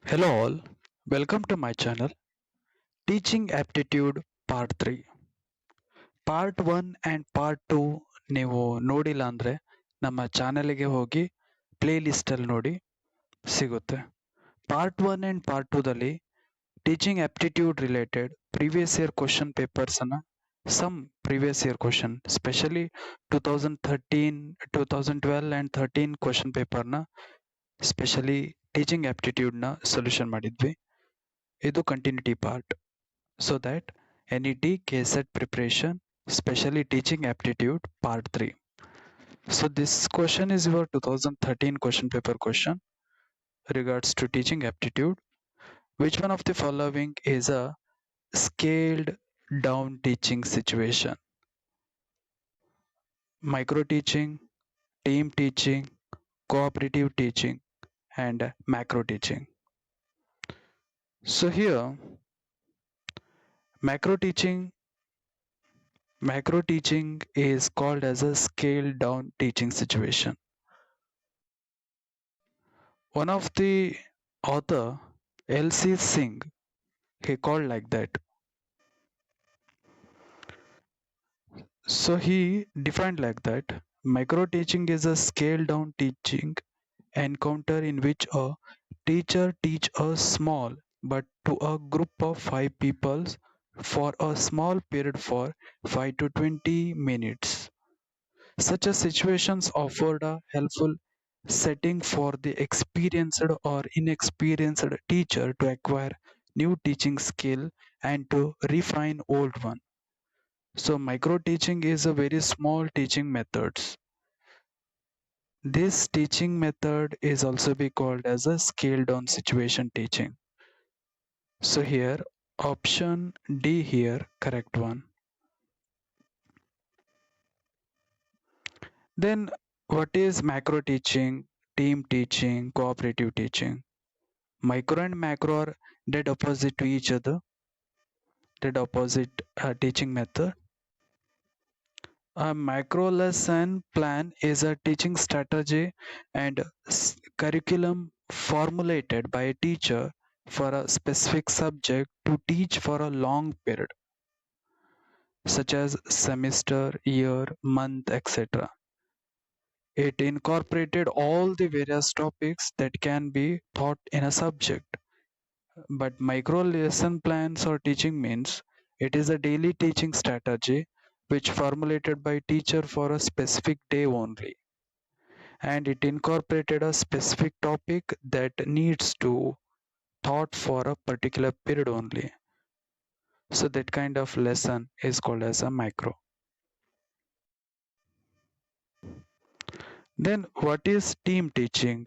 Hello all, welcome to my channel Teaching Aptitude Part 3. Part 1 and part 2 ನೀವು ನೋಡಿಲ್ಲ ಅಂದರೆ ನಮ್ಮ ಚಾನಲ್ಗೆ ಹೋಗಿ ಪ್ಲೇ ಲಿಸ್ಟಲ್ಲಿ ನೋಡಿ ಸಿಗುತ್ತೆ. ಪಾರ್ಟ್ 1 ಆ್ಯಂಡ್ ಪಾರ್ಟ್ 2ದಲ್ಲಿ teaching aptitude related previous year question ಪೇಪರ್ಸನ್ನು some previous year question specially 2012 and 13 question ಪೇಪರ್ನ ಸ್ಪೆಷಲಿ ಟೀಚಿಂಗ್ ಆಪ್ಟಿಟ್ಯೂಡ್ನ ಸೊಲ್ಯೂಷನ್ ಮಾಡಿದ್ವಿ. ಇದು continuity part. So that NET KSET preparation, especially teaching aptitude part 3. So this question is your 2013 question paper question regards to teaching aptitude. Which one of the following is a scaled down teaching situation? Micro teaching, team teaching, cooperative teaching and macro teaching. So here macro teaching is called as a scaled down teaching situation. One of the author, L.C. Singh, he called like that. So he defined like that. Micro teaching is a scaled down teaching encounter in which a teacher teach a small but to a group of 5 people for a small period for 5 to 20 minutes. Such a situations offered a helpful setting for the experienced or inexperienced teacher to acquire new teaching skill and to refine old one. So micro teaching is a very small teaching methods. This teaching method is also be called as a scaled down situation teaching. So here option D here correct one. Then what is macro teaching, team teaching, cooperative teaching? Micro and macro are dead opposite to each other, dead opposite teaching method. A macro lesson plan is a teaching strategy and curriculum formulated by a teacher for a specific subject to teach for a long period, such as semester, year, month, etc. It incorporated all the various topics that can be taught in a subject. But micro lesson plans or teaching means it is a daily teaching strategy which formulated by teacher for a specific day only, and it incorporated a specific topic that needs to taught for a particular period only. So that kind of lesson is called as a micro. Then what is team teaching?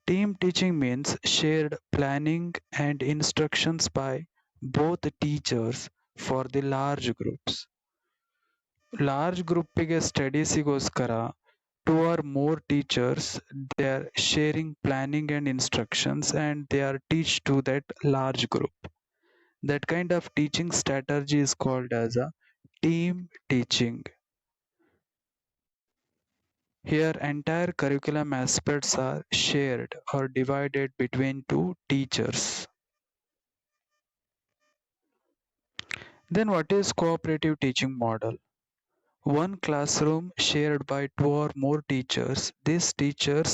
Team teaching means shared planning and instructions by both teachers for the large groups. Large groupiಗೆ ಸ್ಟಡೀಸಿಗೋಸ್ಕರ 2 or more teachers, they are sharing planning and instructions and they are teach to that large group. That kind of teaching strategy is called as a team teaching. Here entire curriculum aspects are shared or divided between 2 teachers. Then what is cooperative teaching model? One classroom shared by 2 or more teachers. These teachers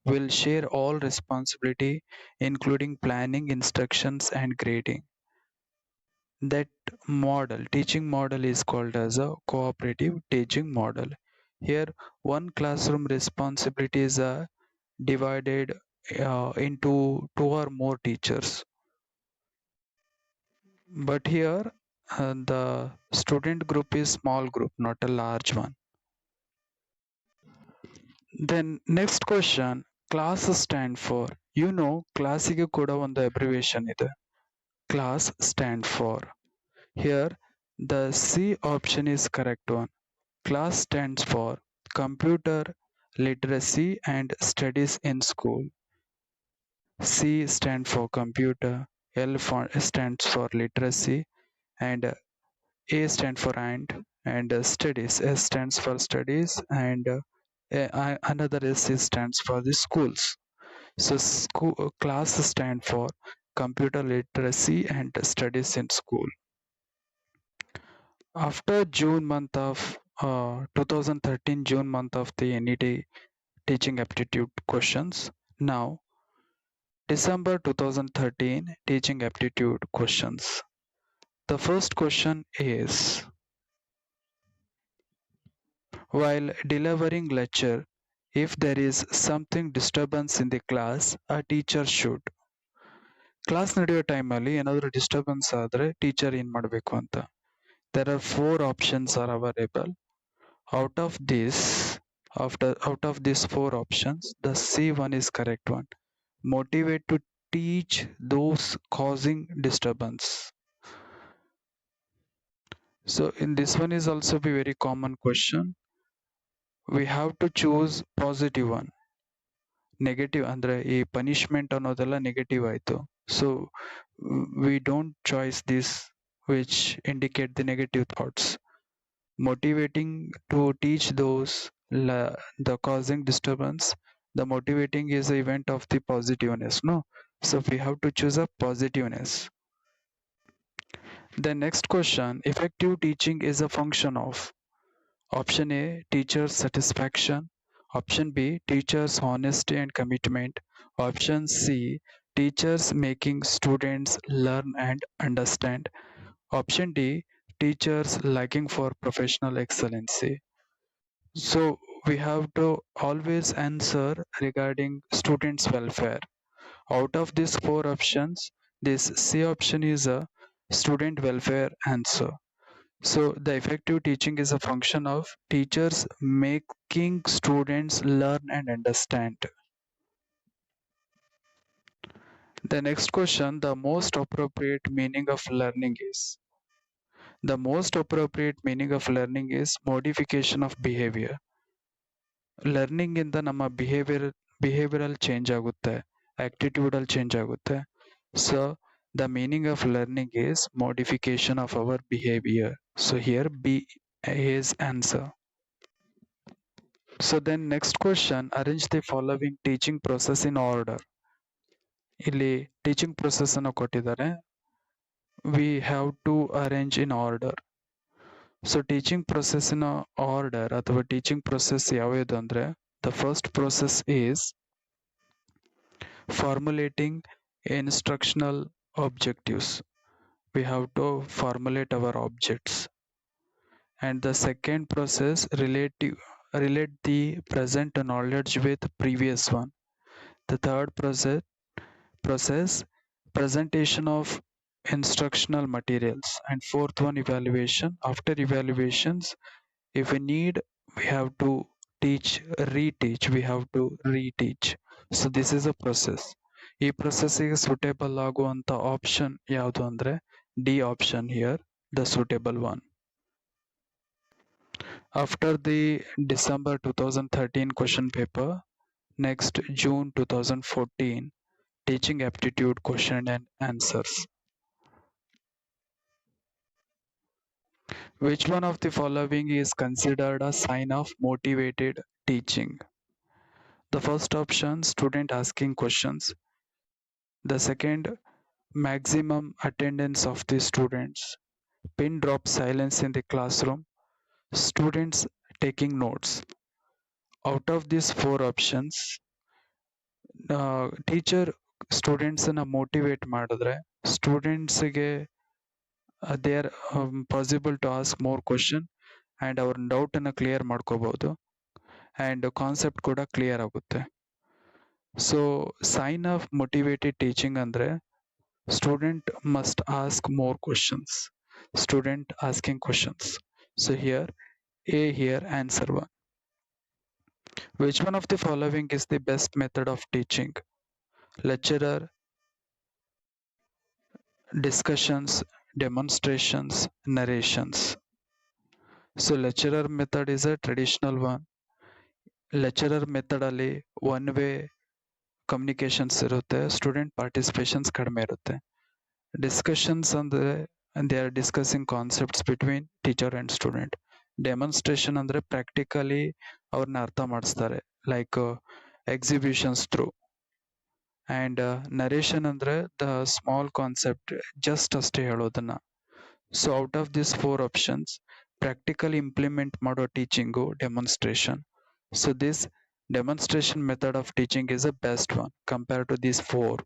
will share all responsibility including planning, instructions and grading. That model, teaching model is called as a cooperative teaching model. Here one classroom responsibilities are divided into 2 or more teachers. But here the student group is small group, not a large one. Then next question, class stand for. You know class ಗೆ ಕೂಡ ಒಂದು abbreviation ಇದೆ. Class stand for. Here the C option is correct one. Class stands for computer literacy and studies in school. C stands for computer, L stands for literacy, and A stands for and studies. S stands for studies and another S stands for the schools. So class stand for computer literacy and studies in school. After June month of 2013 June month of the NET teaching aptitude questions, now December 2013 teaching aptitude questions. The first question is, while delivering lecture, if there is something disturbance in the class, a teacher should. Class ನಡೆಯೋ ಟೈಮಲ್ಲಿ ಏನಾದರೂ disturbance ಆದರೆ teacher ಏನು ಮಾಡಬೇಕು ಅಂತ. There are four options are available. Out of this, out of these four options, the C one is correct one. Motivate to teach those causing disturbance. So in this one is also be very common question. We have to choose positive one. Negative ಅಂದರೆ ಈ punishment ಅನ್ನೋದೆಲ್ಲ negative ಆಯಿತು. So we don't choice this which indicate the negative thoughts. Motivating to teach those the causing disturbance, the motivating is the event of the positiveness, no? So we have to choose a positiveness. The next question, effective teaching is a function of option A, teacher's satisfaction, option B, teacher's honesty and commitment, option C, teachers making students learn and understand, option D, teachers liking for professional excellency. So we have to always answer regarding students welfare. Out of these four options, this C option is a student welfare answer. So the effective teaching is a function of teachers making students learn and understand. The next question, the most appropriate meaning of learning is. The most appropriate meaning of learning is modification of behavior. Learning ಇಂದ ನಮ್ಮ behavioural change ಆಗುತ್ತೆ, ಆಕ್ಟಿಟ್ಯೂಡಲ್ change ಆಗುತ್ತೆ. So the meaning of learning is modification of our behaviour. So here B is answer. So then next question, arrange the following teaching process in order. ಇಲ್ಲಿ teaching process ಅನ್ನು ಕೊಟ್ಟಿದ್ದಾರೆ, we have to arrange in order. So teaching ಪ್ರೊಸೆಸ್ಸಿನ order ಅಥವಾ teaching process ಯಾವ್ಯಾವುದು ಅಂದರೆ, the first process is formulating instructional objectives. We have to formulate our objects. And the second process, relate the present knowledge with previous one. The third process presentation of instructional materials. And fourth one, evaluation. After evaluations, if we need, we have to reteach, we have to reteach. So this is a process. ಈ ಪ್ರೊಸೆಸ್ಸಿಗೆ suitable ಆಗುವಂಥ option ಯಾವುದು ಅಂದರೆ D option here, the suitable one. After the December 2013 question paper, next June 2014 teaching aptitude question and answers. Which one of the following is considered a sign of motivated teaching? The first option, student asking questions. The second, maximum attendance of the students. Pin drop silence in the classroom. Students taking notes. Out of these four options, teacher students ಅನ್ನ motivate ಮಾಡಿದ್ರೆ ಸ್ಟೂಡೆಂಟ್ಸ್ಗೆ they are possible to ask more question and ಅವ್ರ doubt ಅನ್ನ clear ಮಾಡ್ಕೋಬಹುದು and concept ಕೂಡ clear ಆಗುತ್ತೆ. So sign of motivated teaching ಅಂದ್ರೆ student must ask more questions, student asking questions. So here A here, answer one. Which one of the following is the best method of teaching? Lecturer, discussions, demonstrations, narrations. So lecturer method is a traditional one. Lecturer method ಅಲ್ಲಿ one way communications ಇರುತ್ತೆ, student participations ಕಡಿಮೆ ಇರುತ್ತೆ. Discussions ಅಂದರೆ they are discussing concepts between teacher and student. Demonstration ಅಂದರೆ practically ಅವ್ರನ್ನ ಅರ್ಥ ಮಾಡಿಸ್ತಾರೆ, like exhibitions through. and narration ಅಂದ್ರೆ the small concept just ಅಷ್ಟೇ ಹೇಳೋದನ್ನ. So out of this 4 options practical implement ಮಾಡೋ teaching demonstration. So this demonstration method of teaching is a best one compare to this 4.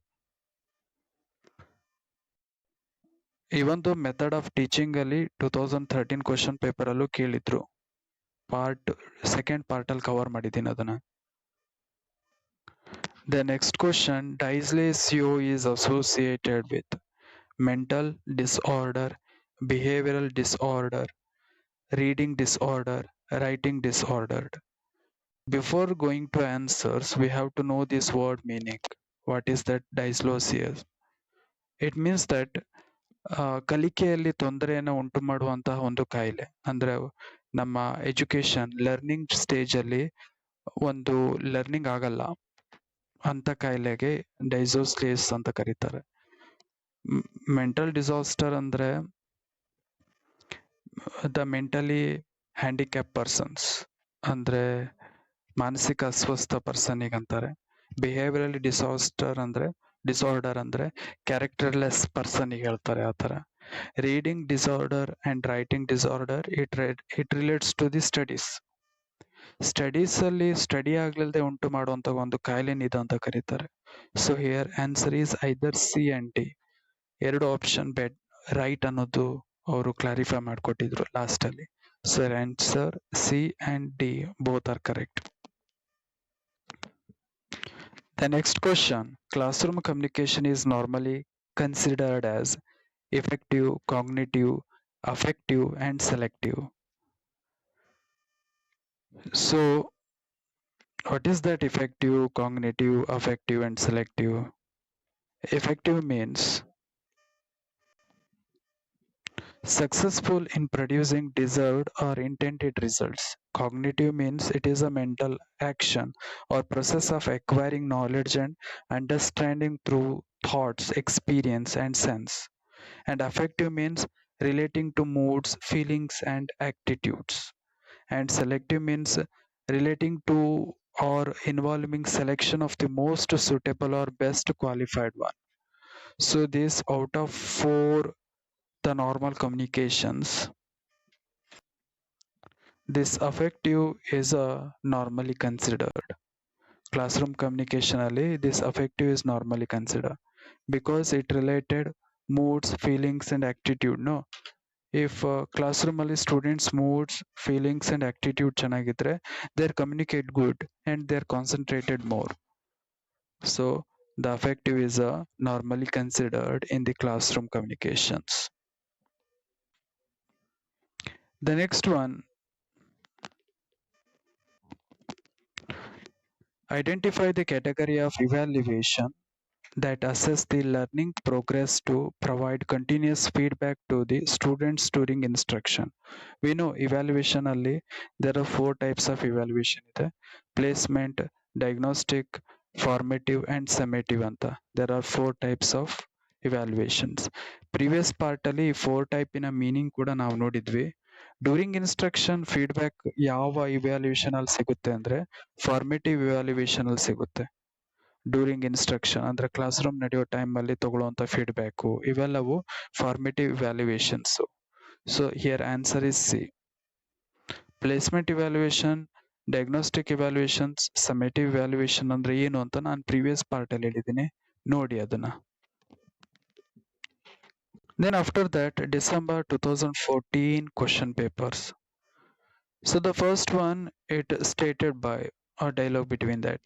Even though method of teaching ಅಲ್ಲಿ 2013 question paper ಅಲ್ಲೂ ಕೇಳಿದ್ರು. Second part ಅಲ್ಲಿ cover ಮಾಡಿದ್ದೀನಿ ಅದನ್ನ. The next question, dyslexia is associated with mental disorder, behavioral disorder, reading disorder, writing disorder. Before going to answers, we have to know this word meaning. What is that dyslexia? It means that ಕಲಿಕೆಯಲ್ಲಿ ತೊಂದರೆಯನ್ನು ಉಂಟು ಮಾಡುವಂತಹ ಒಂದು ಕಾಯಿಲೆ. ಅಂದ್ರೆ ನಮ್ಮ education learning stage ಅಲ್ಲಿ ಒಂದು ಲರ್ನಿಂಗ್ ಆಗಲ್ಲ ಅಂತ ಕಾಯಿಲೆಗೆ ಡೈಸೋಸ್ಲೇಸ್ ಅಂತ ಕರೀತಾರೆ. ಮೆಂಟಲ್ ಡಿಸಾಸ್ಟರ್ ಅಂದ್ರೆ ದ ಮೆಂಟಲಿ ಹ್ಯಾಂಡಿಕ್ಯಾಪ್ ಪರ್ಸನ್ಸ್ ಅಂದ್ರೆ ಮಾನಸಿಕ ಅಸ್ವಸ್ಥ ಪರ್ಸನ್ಗೆ ಅಂತಾರೆ. ಬಿಹೇವಿಯರಲಿ ಡಿಸಾರ್ಡರ್ ಅಂದ್ರೆ ಕ್ಯಾರೆಕ್ಟರ್ಲೆಸ್ ಪರ್ಸನ್ಗೆ ಹೇಳ್ತಾರೆ ಆ ಥರ. Reading disorder and writing disorder it relates to the studies ಅಲ್ಲಿ ಸ್ಟಡಿ ಆಗ್ಲಿಲ್ಲದೆ ಉಂಟು ಮಾಡುವಂತ ಒಂದು ಕಾಯಿಲೆ ಇದು ಅಂತ ಕರೀತಾರೆ. So here answer is either C and D. ಎರಡು ಆಪ್ಷನ್ ರೈಟ್ ಅನ್ನೋದು ಅವರು ಕ್ಲಾರಿಫೈ ಮಾಡಿಕೊಟ್ಟಿದ್ರು ಲಾಸ್ಟ್ ಅಲ್ಲಿ. So answer C and D both are correct. The next question, classroom communication is normally considered as effective, cognitive, affective, and selective. So, what is that effective, cognitive, affective, and selective? Effective means successful in producing desired or intended results. Cognitive means it is a mental action or process of acquiring knowledge and understanding through thoughts, experience, and sense. And affective means relating to moods, feelings, and attitudes. And selective means relating to or involving selection of the most suitable or best qualified one. So this out of 4 the normal communications, this affective is normally considered. Classroom communication ali this affective is normally considered because it related moods, feelings, and attitude. No, if classroom ಅಲ್ಲಿ students moods, feelings, and attitude ಚೆನ್ನಾಗಿದ್ರೆ they communicate good and they're concentrated more. So the affective is normally considered in the classroom communications. The next one, identify the category of evaluation that assess the learning progress to provide continuous feedback to the students during instruction. We know evaluation ಅಲ್ಲಿ there are 4 types of evaluation ಇದೆ. Placement, diagnostic, formative, and summative ಅಂತ. There are 4 types of evaluations. Previous part ಅಲ್ಲಿ 4 type ಇನ meaning ಕೂಡ ನಾವು ನೋಡಿದ್ವಿ. During instruction feedback ಯಾವ evaluation ಅಲ್ಲಿ ಸಿಗುತ್ತೆ ಅಂದ್ರೆ ಫಾರ್ಮೇಟಿವ್ ಇವ್ಯಾಲ್ಯೂಯೇಷನ್ ಅಲ್ಲಿ ಸಿಗುತ್ತೆ. ಡ್ಯೂರಿಂಗ್ ಇನ್ಸ್ಟ್ರಕ್ಷನ್ ಅಂದ್ರೆ ಕ್ಲಾಸ್ ರೂಮ್ ನಡೆಯೋ ಟೈಮ್ ಅಲ್ಲಿ ತಗೊಳ್ಳುವಂತ ಫೀಡ್ಬ್ಯಾಕ್ ಇವೆಲ್ಲವೂ formative evaluations. So here answer is C. Placement evaluation, diagnostic evaluations, summative evaluation ಅಂದ್ರೆ ಏನು ಅಂತ ನಾನು ಪ್ರೀವಿಯಸ್ ಪಾರ್ಟ್ ಅಲ್ಲಿ ಹೇಳಿದ್ದೀನಿ, ನೋಡಿ ಅದನ್ನ. Then after that, December 2014 question papers. So the first one, it stated by a dialogue between that.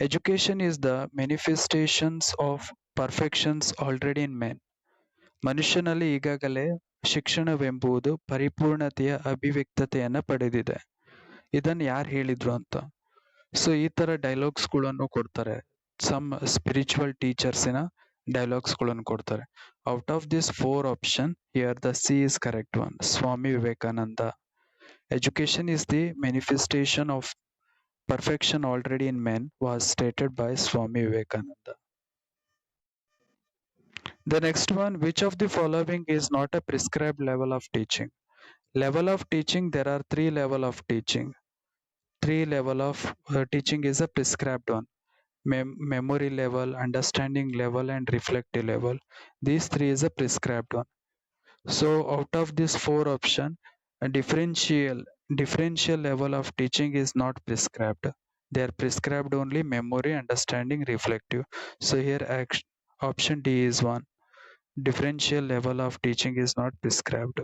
Education is the manifestations of perfections already in men. ಮನುಷ್ಯನಲ್ಲಿ ಈಗಾಗಲೇ ಶಿಕ್ಷಣವೆಂಬುದು ಪರಿಪೂರ್ಣತೆಯ ಅಭಿವ್ಯಕ್ತತೆಯನ್ನ ಪಡೆದಿದೆ. ಇದನ್ನು ಯಾರು ಹೇಳಿದ್ರು ಅಂತ. ಸೊ ಈ ತರ ಡೈಲಾಗ್ಸ್ಗಳನ್ನು ಕೊಡ್ತಾರೆ. ಸಮ್ ಸ್ಪಿರಿಚುವಲ್ ಟೀಚರ್ಸಿನ ಡೈಲಾಗ್ಸ್ಗಳನ್ನು ಕೊಡ್ತಾರೆ. Out of this 4 option here the C is correct one, Swami Vivekananda. Education is the manifestation of perfection already in men was stated by Swami Vivekananda. The next one, which of the following is not a prescribed level of teaching? Level of teaching, there are 3 level of teaching. 3 level of teaching is a prescribed one. memory level, understanding level, and reflective level. These three is a prescribed one. So out of these four option, a differential level of teaching is not prescribed. They are prescribed only memory, understanding, reflective. So here option D is one. Differential level of teaching is not prescribed.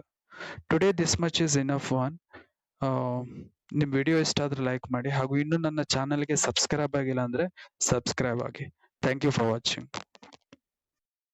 Today this much is enough one. ನಿಮ್ಮ video ಇಷ್ಟ ಆದ್ರೆ like ಮಾಡಿ ಹಾಗೂ ಇನ್ನೂ ನನ್ನ ಚಾನಲ್ಗೆ subscribe ಆಗಿಲ್ಲ ಅಂದರೆ ಸಬ್ಸ್ಕ್ರೈಬ್ ಆಗಿ. Thank you for watching.